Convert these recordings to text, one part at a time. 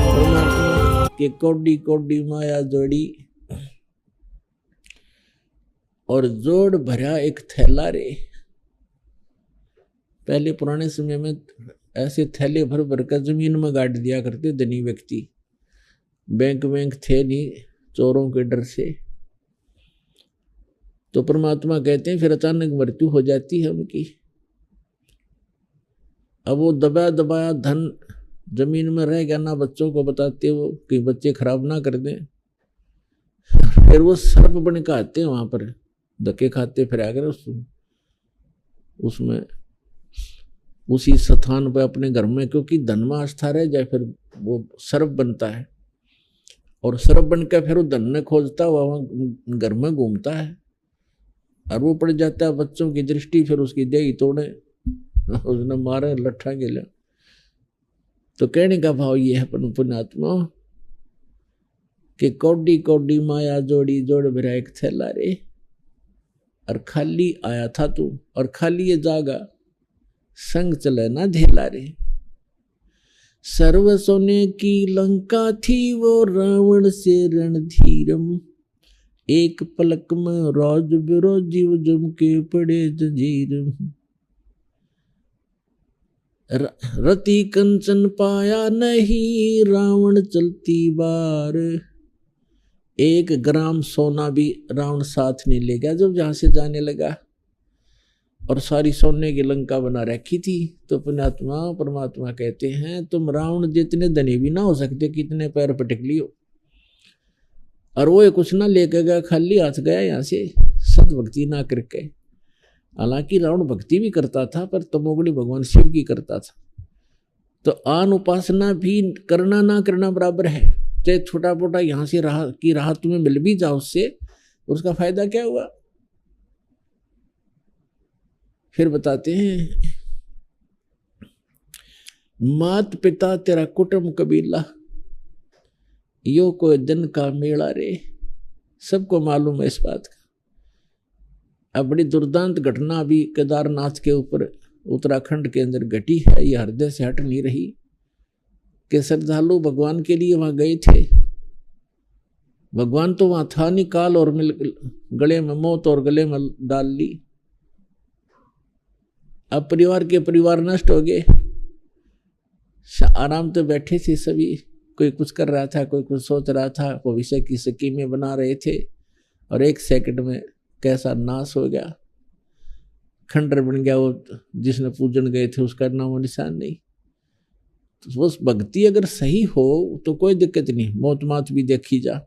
परमात्मा के कोडी कोडी माया जोड़ी और जोड़ भरा एक थैला रे। पहले पुराने समय में ऐसे थैले भर भर कर जमीन में गाड़ दिया करते धनी व्यक्ति। बैंक थे नहीं चोरों के डर से। तो परमात्मा कहते हैं फिर अचानक मृत्यु हो जाती है उनकी। अब वो दबाया दबाया धन जमीन में रह गया ना, बच्चों को बताते वो कि बच्चे खराब ना कर दें। फिर वो सर्प बन के आते हैं वहां पर, धक्के खाते फिर आकर उसमें उसी स्थान पर अपने घर में, क्योंकि धन में आस्था रह जाए फिर वो सर्प बनता है। और सर्प बनकर फिर वो धन ने खोजता हुआ वहां घर में घूमता है और वो पड़ जाता है बच्चों की दृष्टि, फिर उसकी देही तोड़े, उसने मारे लट्ठा गिला। तो कहने का भाव ये है पुण्यात्मा कि कौडी कौडी माया जोड़ी जोड़ भरा एक थैला रे। और खाली आया था तू और खाली ये जागा, संग चले ना ढेला रे। सर्व सोने की लंका थी वो रावण से रणधीरम। एक पलक में रोज बिरोज जीव जम के पड़े जंजीर। रति कंचन पाया नहीं रावण चलती बार। एक ग्राम सोना भी रावण साथ नहीं ले गया जब जहां से जाने लगा। और सारी सोने की लंका बना रखी थी। तो पुण्यात्मा परमात्मा कहते हैं तुम रावण जितने धनी भी ना हो सकते, कितने पैर पटक लियो। और वो कुछ ना लेकर गया, खाली हाथ गया यहाँ से, सत भक्ति ना करके। हालांकि रावण भक्ति भी करता था पर तमोगुणी भगवान शिव की करता था। तो आन उपासना भी करना ना करना बराबर है। चाहे छोटा मोटा यहाँ से राहत तुम्हें मिल भी जाओ उससे, उसका फायदा क्या हुआ। फिर बताते हैं मात पिता तेरा कुटुंब कबीला, यो कोई दिन का मेला रे। सबको मालूम है इस बात का। अब बड़ी दुर्दांत घटना अभी केदारनाथ के ऊपर उत्तराखंड के अंदर घटी है, ये हृदय से हट नहीं रही कि श्रद्धालु भगवान के लिए वहां गए थे। भगवान तो वहां था नहीं, काल और गले में मौत और गले में डाल ली। अब परिवार के परिवार नष्ट हो गए। आराम तो बैठे थे सभी, कोई कुछ कर रहा था, कोई कुछ सोच रहा था, भविष्य की स्कीमें बना रहे थे। और एक सेकंड में कैसा नाश हो गया, खंडर बन गया। वो जिसने पूजन गए थे उसका नाम निशान नहीं। तो उस भक्ति अगर सही हो तो कोई दिक्कत नहीं, मौत मात भी देखी जा,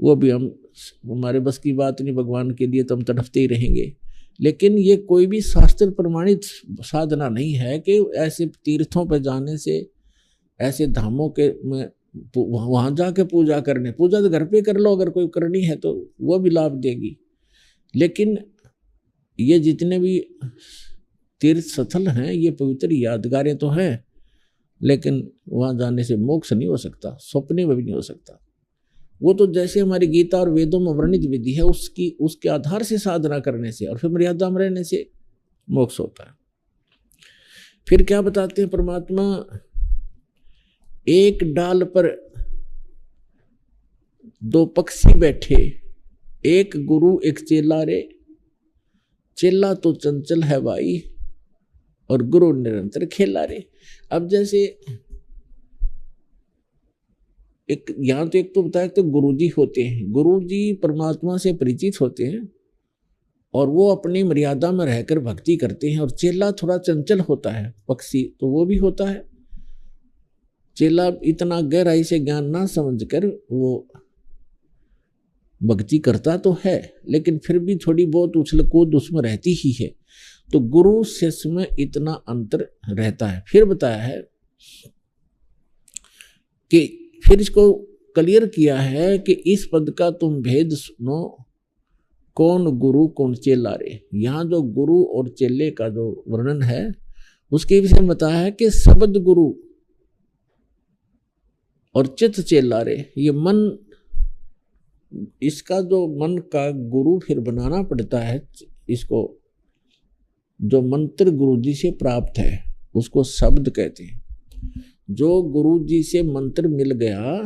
वो भी हमारे बस की बात नहीं। भगवान के लिए तो हम तड़पते ही रहेंगे। लेकिन ये कोई भी शास्त्र प्रमाणित साधना नहीं है कि ऐसे तीर्थों पर जाने से, ऐसे धामों के में वहां जाके पूजा करने। पूजा तो घर पे कर लो अगर कोई करनी है तो, वो भी लाभ देगी। लेकिन ये जितने भी तीर्थ स्थल हैं ये पवित्र यादगारें तो हैं, लेकिन वहां जाने से मोक्ष नहीं हो सकता, सपने में भी नहीं हो सकता। वो तो जैसे हमारी गीता और वेदों में वर्णित विधि है उसके आधार से साधना करने से और फिर मर्यादा में रहने से मोक्ष होता है। फिर क्या बताते हैं परमात्मा, एक डाल पर दो पक्षी बैठे, एक गुरु एक चेला रे। चेला तो चंचल है भाई और गुरु निरंतर खेला रे। अब जैसे एक यहां तो एक तो बताया तो गुरुजी होते हैं, गुरुजी परमात्मा से परिचित होते हैं और वो अपनी मर्यादा में रहकर भक्ति करते हैं। और चेला थोड़ा चंचल होता है, पक्षी तो वो भी होता है। चेला इतना गहराई से ज्ञान ना समझकर वो भक्ति करता तो है, लेकिन फिर भी थोड़ी बहुत उछल कूद उसमें रहती ही है। तो गुरु शिष्य में इतना अंतर रहता है। फिर बताया है कि फिर इसको क्लियर किया है कि इस पद का तुम भेद सुनो, कौन गुरु कौन चेला रे। यहाँ जो गुरु और चेले का जो वर्णन है उसके विषय में बताया है कि शब्द गुरु और चित्त चेला रे। ये मन, इसका जो मन का गुरु फिर बनाना पड़ता है, इसको जो मंत्र गुरु जी से प्राप्त है उसको शब्द कहते हैं। जो गुरु जी से मंत्र मिल गया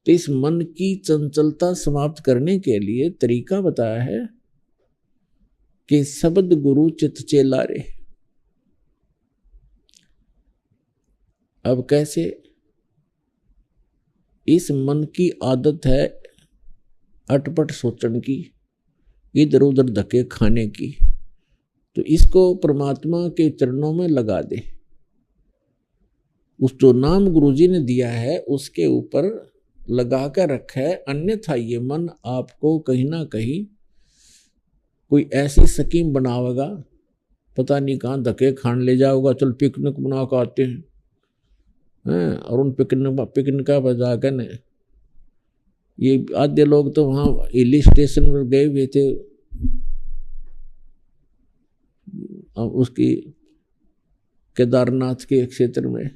तो इस मन की चंचलता समाप्त करने के लिए तरीका बताया है कि शब्द गुरु चित चेला रे। अब कैसे? इस मन की आदत है अटपट सोचने की, इधर उधर धक्के खाने की, तो इसको परमात्मा के चरणों में लगा दे। उस जो नाम गुरुजी ने दिया है उसके ऊपर लगा कर रखा है, अन्यथा ये मन आपको कहीं ना कहीं कोई ऐसी स्कीम बनावेगा, पता नहीं कहाँ धक्के खान ले जाओगा। चल पिकनिक बना कर आते हैं, और उन पिकनिक पर जाकर न ये आधे लोग तो वहाँ हिल स्टेशन पर गए हुए थे, उसकी केदारनाथ के क्षेत्र में,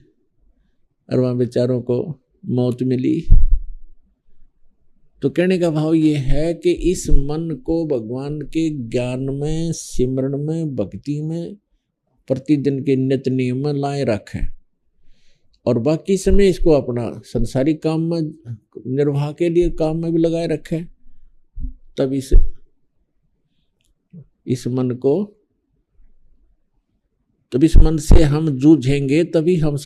और वहाँ बेचारों को मौत मिली। तो कहने का भाव ये है कि इस मन को भगवान के ज्ञान में, सिमरण में, भक्ति में, प्रतिदिन के नित्य नियम में लाए रखें, और बाकी समय इसको अपना संसारिक काम में, निर्वाह के लिए काम में भी लगाए रखें। तब इस मन से हम जूझेंगे, तभी हम